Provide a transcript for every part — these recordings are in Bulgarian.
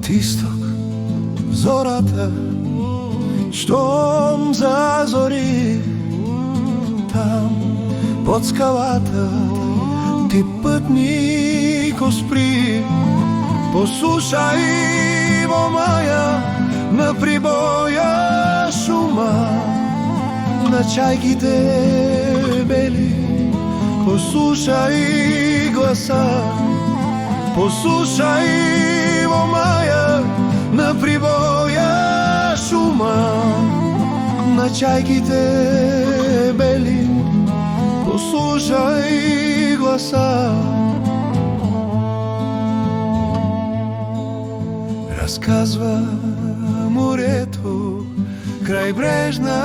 От изток зората, щом зазори, там под скалата ти пътнико спри. Послушай, момая, на прибоя шума на чайките бели. Послушай гласа, послушай, момая, на прибоя шума на чайките бели. Послушай гласа. Разказва морето край брежна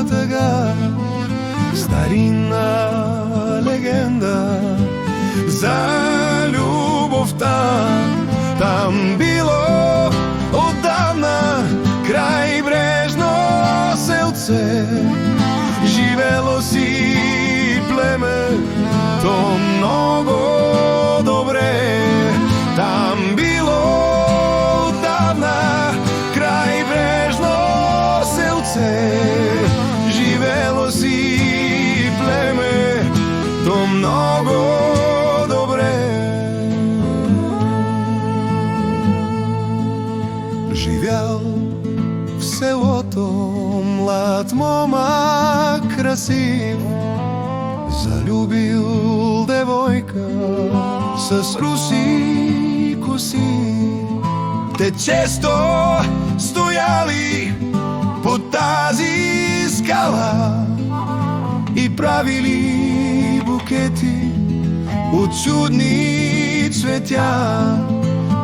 тъга, старинна легенда за любовта. Там било отдавна край брежно селце, живело си племе, то много добре. Там било отдавна край брежно селце, живело си племе, то много добре. Живял в селото млад момак красив, залюбил девойка с руси коси. Те често стояли под тази скала и правили букети от чудни цветя.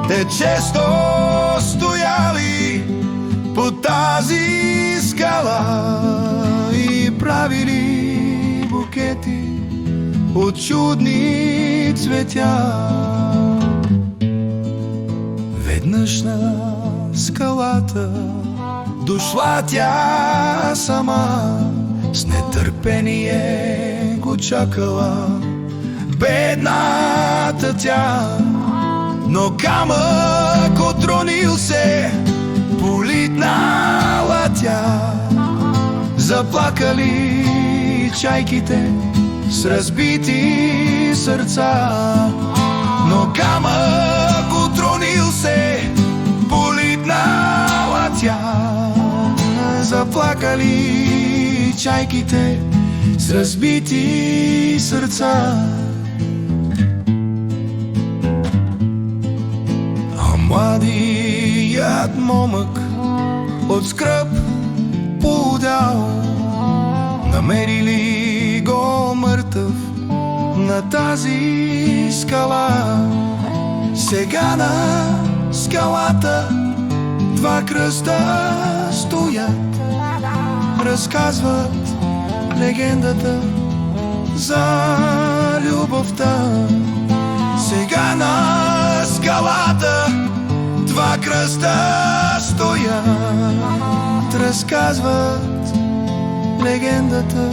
Те често стояли под тази скала и правили букети от чудни цветя. Веднъж на скалата дошла тя сама, с нетърпение го чакала бедната тя. Но камък отронил се, политнала тя. Заплакали чайките с разбити сърца. Но камък отронил се, политнала тя. Заплакали чайките с разбити сърца. А младият момък от скръб поудял, намерили го мъртъв на тази скала. Сега на скалата два кръста стоят, разказват легендата за любовта. Сега на скалата два кръста стоят, разказват легендата